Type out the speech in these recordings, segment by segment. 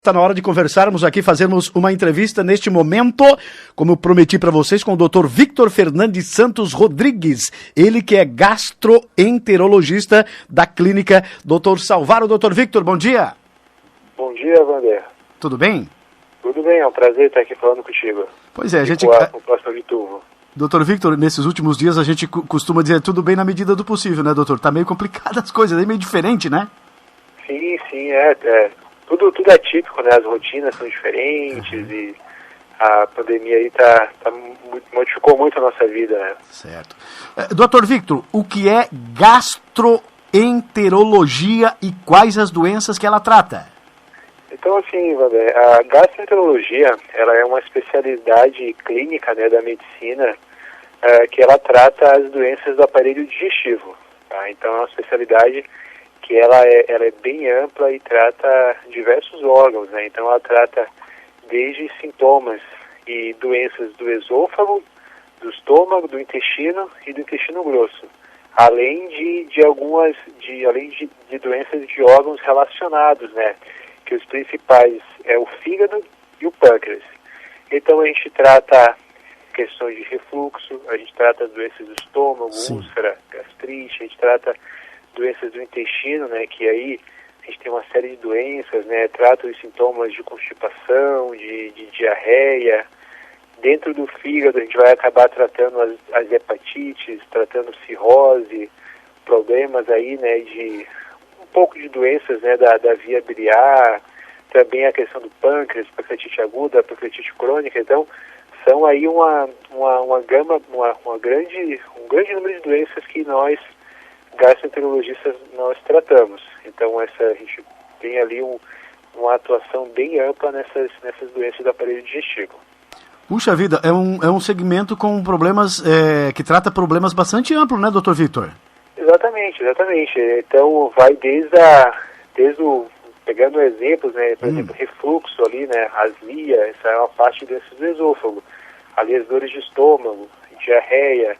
Está na hora de conversarmos aqui, fazermos uma entrevista neste momento, como eu prometi para vocês, com o Dr. Victor Fernandes Santos Rodrigues, ele que é gastroenterologista da clínica Dr. Salvaro. Dr. Victor, bom dia. Bom dia, Vander. Tudo bem? Tudo bem, é um prazer estar aqui falando contigo. Pois é, a gente... No próximo Vituvo. Doutor Victor, nesses últimos dias a gente costuma dizer tudo bem na medida do possível, né, doutor? Tá meio complicado as coisas, é meio diferente, né? Sim, Tudo é típico, né? As rotinas são diferentes e a pandemia aí modificou muito a nossa vida, né? Certo. Doutor Victor, o que é gastroenterologia e quais as doenças que ela trata? Então, assim, Vander, a gastroenterologia, ela é uma especialidade clínica, né, da medicina, que ela trata as doenças do aparelho digestivo, tá? Então, é uma especialidade que ela é bem ampla e trata diversos órgãos, né? Então ela trata desde sintomas e doenças do esôfago, do estômago, do intestino e do intestino grosso, além de doenças de órgãos relacionados, né? Que os principais é o fígado e o pâncreas. Então a gente trata questões de refluxo, a gente trata doenças do estômago, úlcera, gastrite, a gente trata doenças do intestino, né, que aí a gente tem uma série de doenças, né, trata os sintomas de constipação, de diarreia. Dentro do fígado a gente vai acabar tratando as hepatites, tratando cirrose, problemas aí, né, de um pouco de doenças, né, da via biliar, também a questão do pâncreas, pancreatite aguda, pancreatite crônica. Então são aí um grande número de doenças que nós gastroenterologistas nós tratamos. Então a gente tem ali uma atuação bem ampla nessas doenças do aparelho digestivo. Puxa vida, é um segmento com problemas, que trata problemas bastante amplos, né, doutor Victor? Exatamente. Então vai pegando exemplos, né, por exemplo, refluxo ali, né, azia, essa é uma parte doenças do esôfago, ali as dores de estômago, diarreia.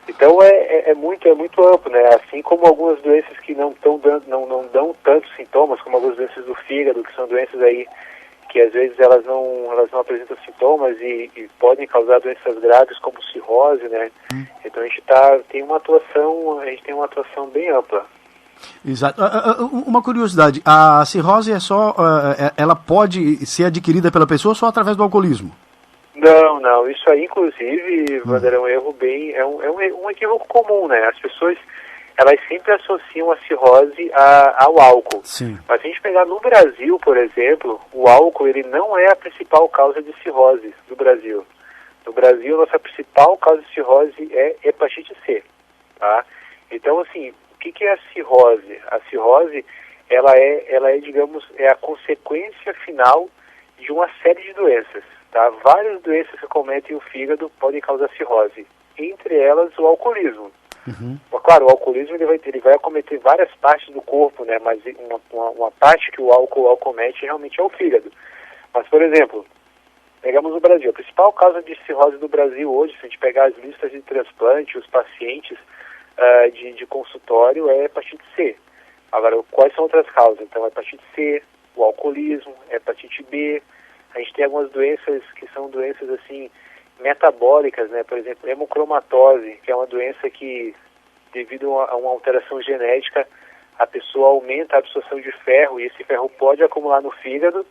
Então é muito amplo, né? Assim como algumas doenças que não dão tantos sintomas, como algumas doenças do fígado, que são doenças aí que às vezes elas não apresentam sintomas e podem causar doenças graves como cirrose, né? Então a gente tem uma atuação bem ampla. Exato. Uma curiosidade, a cirrose ela pode ser adquirida pela pessoa só através do alcoolismo? Não, isso aí, inclusive, Vander, é um erro um equívoco comum, né? As pessoas, elas sempre associam a cirrose ao álcool. Sim. Mas se a gente pegar no Brasil, por exemplo, o álcool, ele não é a principal causa de cirrose do Brasil. No Brasil, nossa principal causa de cirrose é hepatite C, tá? Então, assim, o que é a cirrose? A cirrose, ela é, digamos, a consequência final de uma série de doenças. Tá? Várias doenças que acometem o fígado podem causar cirrose, entre elas o alcoolismo. Claro, o alcoolismo ele vai acometer várias partes do corpo, né? Mas uma parte que o álcool acomete realmente é o fígado. Mas, por exemplo, pegamos o Brasil. A principal causa de cirrose do Brasil hoje, se a gente pegar as listas de transplante, os pacientes de consultório, é hepatite C. Agora, quais são outras causas? Então, a hepatite C, o alcoolismo, a hepatite B. A gente tem algumas doenças que são doenças assim metabólicas, né? Por exemplo, hemocromatose, que é uma doença que, devido a uma alteração genética, a pessoa aumenta a absorção de ferro e esse ferro pode acumular no fígado,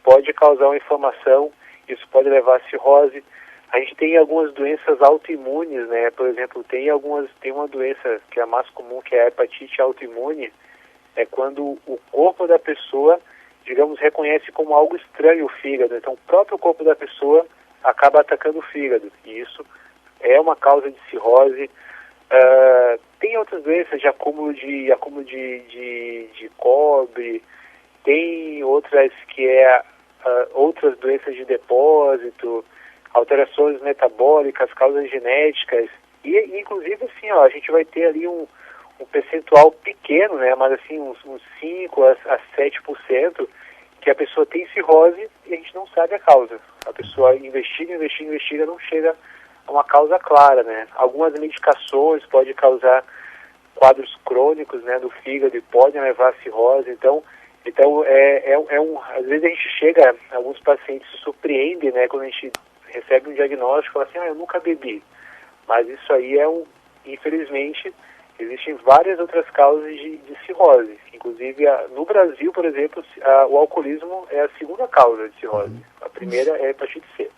pode causar uma inflamação, isso pode levar a cirrose. A gente tem algumas doenças autoimunes, né? Por exemplo, tem uma doença que é a mais comum, que é a hepatite autoimune, é quando o corpo da pessoa, digamos, reconhece como algo estranho o fígado. Então, o próprio corpo da pessoa acaba atacando o fígado. E isso é uma causa de cirrose. Tem outras doenças de acúmulo de cobre. Tem outras que outras doenças de depósito, alterações metabólicas, causas genéticas. E inclusive, assim, a gente vai ter ali um percentual pequeno, né, mas assim, uns 5 a 7%, que a pessoa tem cirrose e a gente não sabe a causa. A pessoa investiga, não chega a uma causa clara, né. Algumas medicações podem causar quadros crônicos, né, do fígado e podem levar a cirrose. Então, Então, às vezes a gente chega, alguns pacientes se surpreendem, né, quando a gente recebe um diagnóstico, fala assim, eu nunca bebi. Mas isso aí infelizmente, existem várias outras causas de cirrose. Inclusive, no Brasil, por exemplo, o alcoolismo é a segunda causa de cirrose. A primeira é a hepatite C.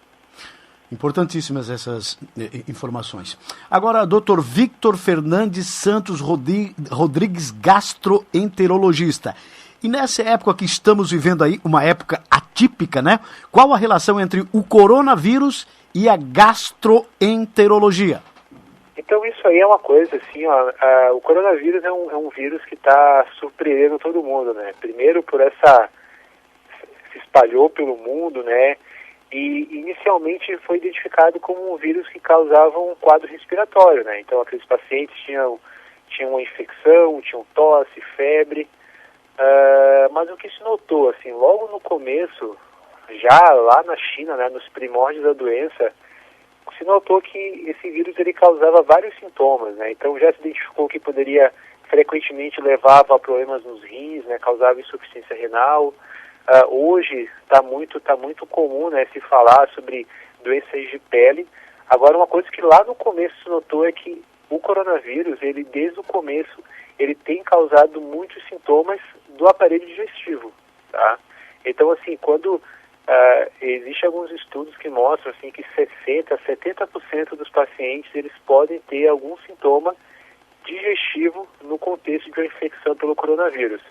Importantíssimas essas informações. Agora, Dr. Victor Fernandes Santos Rodrigues, gastroenterologista. E nessa época que estamos vivendo aí, uma época atípica, né? Qual a relação entre o coronavírus e a gastroenterologia? Então isso aí é uma coisa assim, o coronavírus é um vírus que está surpreendendo todo mundo, né? Primeiro se espalhou pelo mundo, né? E inicialmente foi identificado como um vírus que causava um quadro respiratório, né? Então aqueles pacientes tinham uma infecção, tinham tosse, febre. Mas o que se notou, assim, logo no começo, já lá na China, né, nos primórdios da doença, se notou que esse vírus ele causava vários sintomas, né? Então já se identificou que poderia frequentemente levava a problemas nos rins, né? Causava insuficiência renal. Hoje está muito comum, né, se falar sobre doenças de pele. Agora, uma coisa que lá no começo se notou é que o coronavírus, ele desde o começo, ele tem causado muitos sintomas do aparelho digestivo, tá? Então, assim, quando existem alguns estudos que mostram assim, que 60% a 70% dos pacientes eles podem ter algum sintoma digestivo no contexto de uma infecção pelo coronavírus.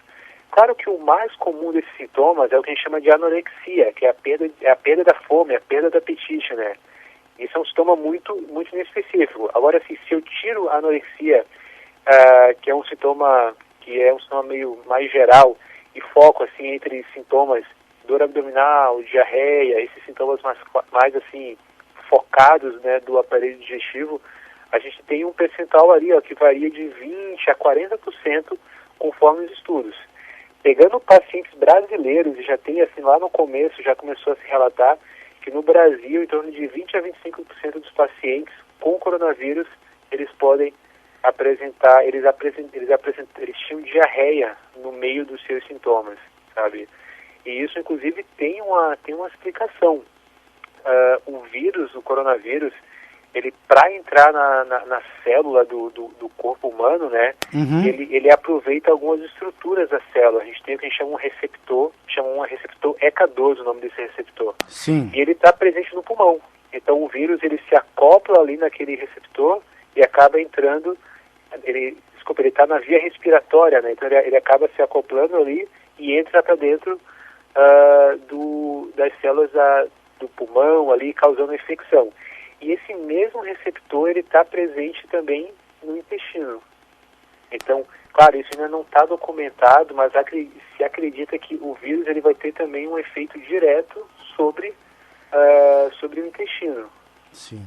Claro que o mais comum desses sintomas é o que a gente chama de anorexia, que é a perda da fome, a perda do apetite, né? Isso é um sintoma muito inespecífico. Agora, assim, se eu tiro a anorexia, que é um sintoma meio mais geral, e foco assim entre sintomas dor abdominal, diarreia, esses sintomas mais assim focados, né, do aparelho digestivo, a gente tem um percentual ali, que varia de 20 a 40% conforme os estudos. Pegando pacientes brasileiros, e já tem assim lá no começo, já começou a se relatar que no Brasil, em torno de 20 a 25% dos pacientes com coronavírus, eles podem apresentar, eles tinham diarreia no meio dos seus sintomas, sabe? E isso, inclusive, tem uma explicação. O vírus, o coronavírus, ele, para entrar na célula do corpo humano, né, ele aproveita algumas estruturas da célula. A gente tem o que a gente chama um receptor ECA12, o nome desse receptor. Sim. E ele está presente no pulmão. Então o vírus, ele se acopla ali naquele receptor e acaba entrando, ele está na via respiratória, né, então ele acaba se acoplando ali e entra para dentro das células do pulmão ali, causando infecção. E esse mesmo receptor, ele está presente também no intestino. Então, claro, isso ainda não está documentado, mas se acredita que o vírus ele vai ter também um efeito direto sobre o intestino. Sim.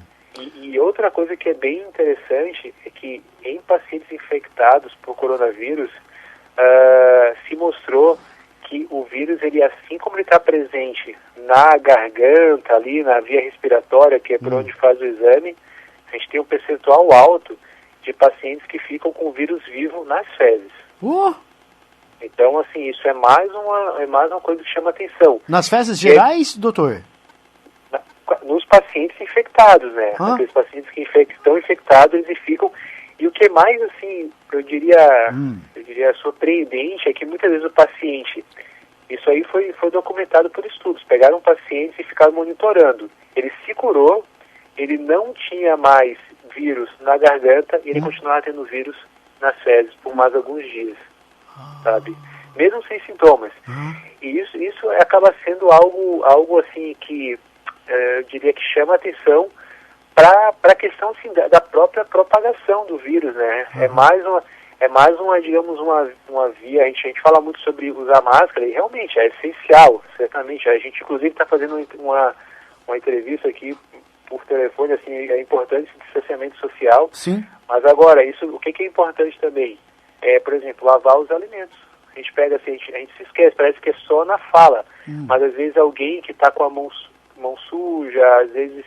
E outra coisa que é bem interessante é que em pacientes infectados por coronavírus, se mostrou que o vírus, ele, assim como ele está presente na garganta, ali na via respiratória, que é por onde faz o exame, a gente tem um percentual alto de pacientes que ficam com o vírus vivo nas fezes. Então, assim, isso é mais uma coisa que chama atenção. Nas fezes gerais, doutor? Nos pacientes infectados, né? Aqueles pacientes que estão infectados, eles ficam. E o que é mais, assim, eu diria surpreendente é que muitas vezes o paciente, isso aí foi documentado por estudos, pegaram pacientes e ficaram monitorando. Ele se curou, ele não tinha mais vírus na garganta e ele continuava tendo vírus nas fezes por mais alguns dias, sabe? Mesmo sem sintomas. E isso acaba sendo algo assim que eu diria que chama atenção para a questão assim, da própria propagação do vírus, né? É mais uma, digamos, uma via, a gente fala muito sobre usar máscara, e realmente é essencial, certamente. A gente, inclusive, está fazendo uma entrevista aqui por telefone, assim, é importante esse distanciamento social. Sim. Mas agora, o que é importante também? Por exemplo, lavar os alimentos. A gente pega assim, a gente se esquece, parece que é só na fala, mas às vezes alguém que está com a mão suja, às vezes...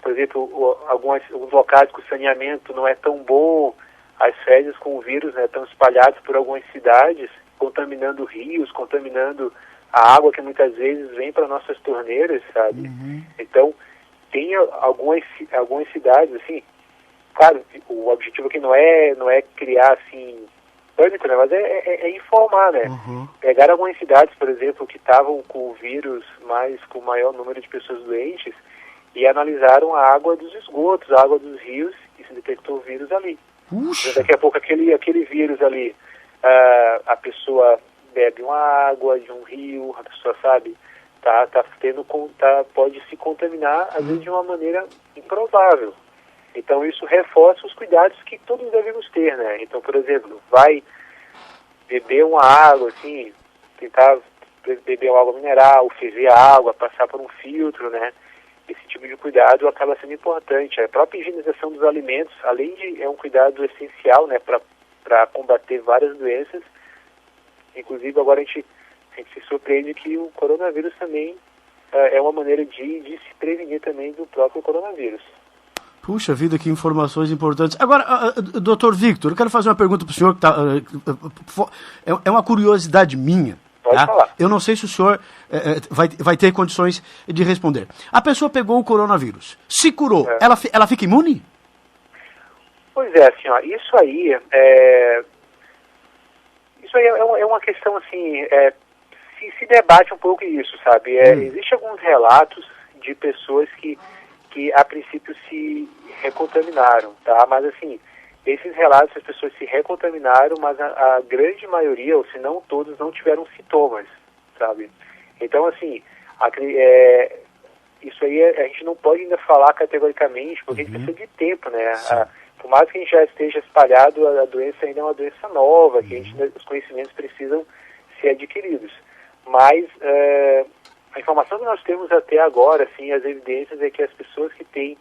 por exemplo, alguns locais que o saneamento não é tão bom, as fezes com o vírus, né, estão espalhadas por algumas cidades, contaminando rios, contaminando a água que muitas vezes vem para nossas torneiras, sabe? Então, tem algumas cidades, assim, claro, o objetivo aqui não é criar, assim, pânico, né? Mas é informar, né? Pegaram algumas cidades, por exemplo, que estavam com o vírus, com o maior número de pessoas doentes, e analisaram a água dos esgotos, a água dos rios, e se detectou o vírus ali. Então, daqui a pouco aquele vírus ali, a pessoa bebe uma água de um rio, a pessoa sabe, pode se contaminar, às vezes de uma maneira improvável. Então isso reforça os cuidados que todos devemos ter, né? Então, por exemplo, vai beber uma água, assim, tentar beber uma água mineral, ferver a água, passar por um filtro, né? Esse tipo de cuidado acaba sendo importante. A própria higienização dos alimentos, além de um cuidado essencial, né, para combater várias doenças, inclusive agora a gente se surpreende que o coronavírus também é uma maneira de se prevenir também do próprio coronavírus. Puxa vida, que informações importantes. Agora, doutor Victor, eu quero fazer uma pergunta para o senhor, que é uma curiosidade minha. Pode falar. Eu não sei se o senhor vai ter condições de responder. A pessoa pegou o coronavírus, se curou, ela fica imune? Pois é, assim, ó, isso aí é uma questão, assim, se debate um pouco isso, sabe? Existem alguns relatos de pessoas que a princípio se recontaminaram, tá? Mas, assim, esses relatos, as pessoas se recontaminaram, mas a grande maioria, ou se não todos, não tiveram sintomas, sabe? Então, assim, isso aí a gente não pode ainda falar categoricamente, porque a gente precisa de tempo, né? Por mais que a gente já esteja espalhado, a doença ainda é uma doença nova, que os conhecimentos precisam ser adquiridos. Mas a informação que nós temos até agora, assim, as evidências é que as pessoas que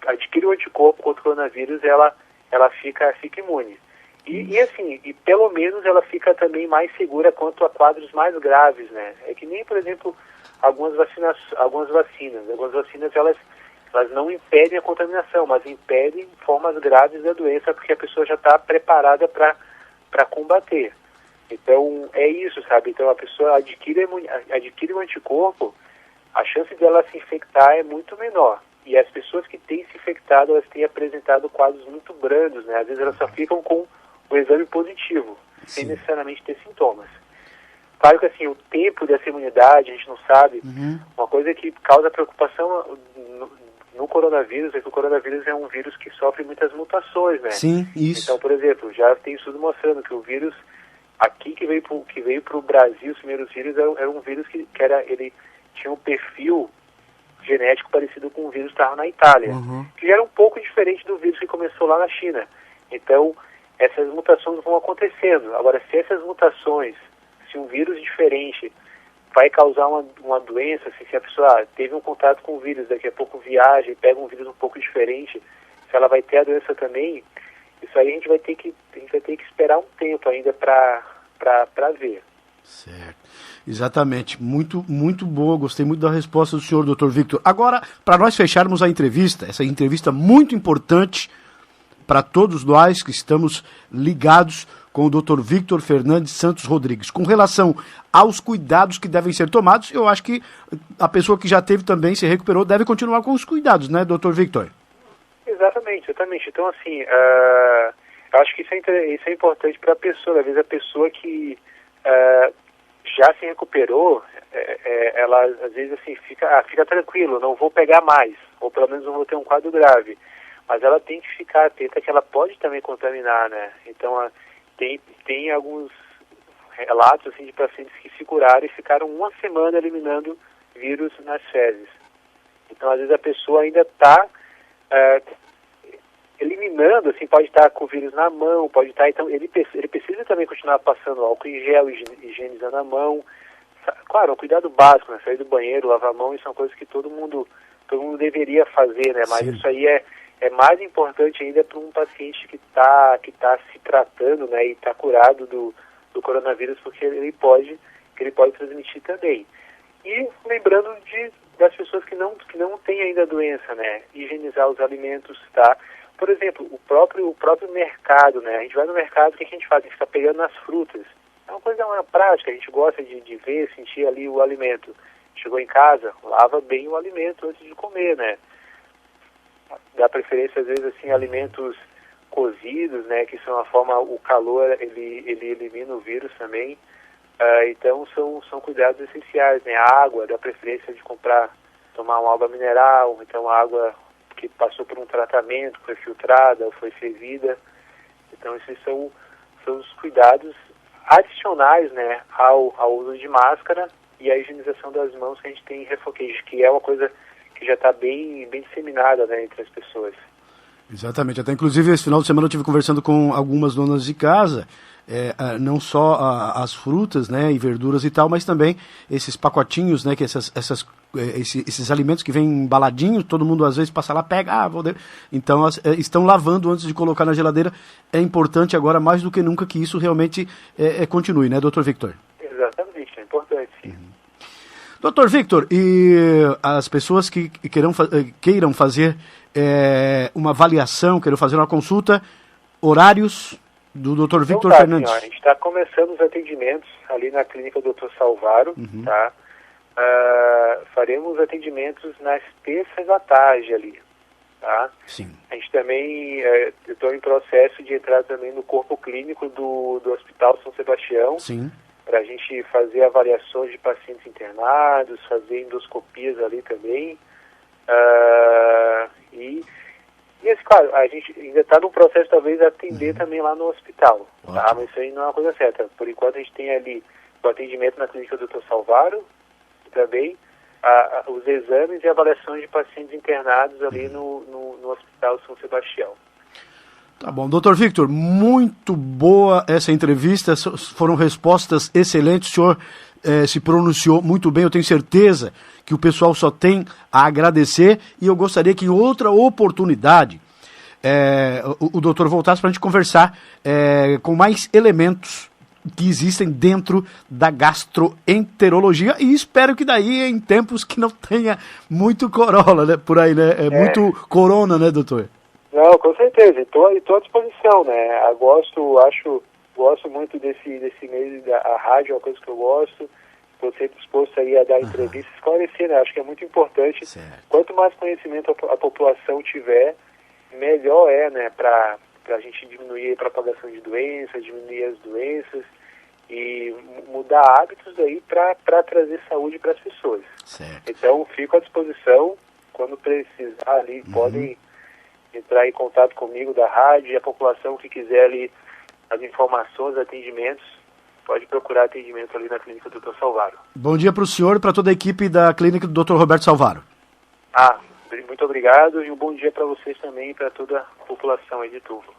adquirem o anticorpo contra o coronavírus, ela fica imune. E pelo menos ela fica também mais segura quanto a quadros mais graves, né? É que nem, por exemplo, algumas vacinas, elas não impedem a contaminação, mas impedem formas graves da doença, porque a pessoa já está preparada para combater. Então, é isso, sabe? Então, a pessoa adquire o anticorpo, a chance dela se infectar é muito menor. E as pessoas que têm se infectado, elas têm apresentado quadros muito brandos, né? Às vezes elas só ficam com o exame positivo, sem necessariamente ter sintomas. Claro que, assim, o tempo dessa imunidade, a gente não sabe. Uma coisa que causa preocupação no coronavírus é que o coronavírus é um vírus que sofre muitas mutações, né? Sim, isso. Então, por exemplo, já tem estudo mostrando que o vírus aqui que veio para o Brasil, os primeiros vírus, era um vírus que ele tinha um perfil genético parecido com o vírus que estava na Itália, que era um pouco diferente do vírus que começou lá na China. Então, essas mutações vão acontecendo. Agora, se essas mutações, se um vírus diferente vai causar uma doença, se a pessoa teve um contato com o vírus, daqui a pouco viaja e pega um vírus um pouco diferente, se ela vai ter a doença também, isso aí a gente vai ter que esperar um tempo ainda para ver. Certo. Exatamente. Muito, muito boa. Gostei muito da resposta do senhor, Dr. Victor. Agora, para nós fecharmos a entrevista, essa entrevista muito importante para todos nós que estamos ligados com o Dr. Victor Fernandes Santos Rodrigues. Com relação aos cuidados que devem ser tomados, eu acho que a pessoa que já teve também, se recuperou, deve continuar com os cuidados, né, Dr. Victor? Exatamente. Então, assim, eu acho que isso é importante para a pessoa. Às vezes a pessoa que já se recuperou, ela às vezes assim fica tranquilo, não vou pegar mais, ou pelo menos não vou ter um quadro grave. Mas ela tem que ficar atenta que ela pode também contaminar, né? Então, tem alguns relatos assim, de pacientes que se curaram e ficaram uma semana eliminando vírus nas fezes. Então, às vezes a pessoa ainda está eliminando, assim, pode estar com o vírus na mão, pode estar, então ele precisa também continuar passando álcool em gel, higienizando a mão. Claro, um cuidado básico, né? Sair do banheiro, lavar a mão, isso são coisas que todo mundo deveria fazer, né? Mas isso aí é mais importante ainda para um paciente que tá se tratando, né, e está curado do coronavírus, porque ele pode transmitir também. E lembrando das pessoas que não têm ainda a doença, né, higienizar os alimentos, tá? Por exemplo, o próprio mercado, né, a gente vai no mercado, o que a gente faz? A gente fica pegando nas frutas. É uma coisa, uma prática, a gente gosta de ver, sentir ali o alimento. Chegou em casa, lava bem o alimento antes de comer, né? Dá preferência, às vezes, assim, alimentos cozidos, né? Que são a forma, o calor, ele elimina o vírus também. Então, são cuidados essenciais, né? A água, dá preferência de tomar uma água mineral, então água que passou por um tratamento, foi filtrada ou foi fervida. Então, esses são os cuidados adicionais, né, ao uso de máscara e a higienização das mãos que a gente tem em refoquejo, que é uma coisa que já está bem disseminada, né, entre as pessoas. Exatamente. Até inclusive esse final de semana eu estive conversando com algumas donas de casa, não só as frutas, né, e verduras e tal, mas também esses pacotinhos, né, que esses alimentos que vêm embaladinhos, todo mundo às vezes passa lá, pega, então estão lavando antes de colocar na geladeira. É importante agora mais do que nunca que isso realmente continue, né, Dr. Victor? Exatamente, é importante, sim. Dr. Victor, e as pessoas que queiram fazer uma avaliação, queiram fazer uma consulta, horários do Dr. Victor Fernandes? Senhora, a gente está começando os atendimentos ali na clínica Dr. Salvaro, tá? Faremos atendimentos nas terças à tarde ali, tá? Sim. A gente também estou em processo de entrar também no corpo clínico do Hospital São Sebastião. Sim. Para a gente fazer avaliações de pacientes internados, fazer endoscopias ali também. Claro, a gente ainda está no processo talvez de atender também lá no hospital, tá? Mas isso aí não é uma coisa certa. Por enquanto a gente tem ali o atendimento na clínica do Dr. Salvaro, e também os exames e avaliações de pacientes internados ali no Hospital São Sebastião. Tá bom. Dr. Victor, muito boa essa entrevista, foram respostas excelentes, o senhor se pronunciou muito bem, eu tenho certeza que o pessoal só tem a agradecer, e eu gostaria que em outra oportunidade o doutor voltasse para a gente conversar com mais elementos que existem dentro da gastroenterologia, e espero que daí em tempos que não tenha muito corona, né, por aí, né? Muito corona, né, doutor? Não, com certeza, estou à disposição, né? Eu gosto muito desse meio, a rádio é uma coisa que eu gosto, estou sempre disposto aí a dar entrevistas, esclarecer, né? Acho que é muito importante. Certo. Quanto mais conhecimento a população tiver, melhor né, para a gente diminuir a propagação de doenças, diminuir as doenças e mudar hábitos aí para trazer saúde para as pessoas. Certo. Então, fico à disposição, quando precisar ali, podem entrar em contato comigo da rádio, e a população que quiser ali as informações, atendimentos, pode procurar atendimento ali na clínica do Dr. Salvaro. Bom dia para o senhor e para toda a equipe da clínica do Dr. Roberto Salvaro. Muito obrigado, e um bom dia para vocês também e para toda a população aí de Turvo.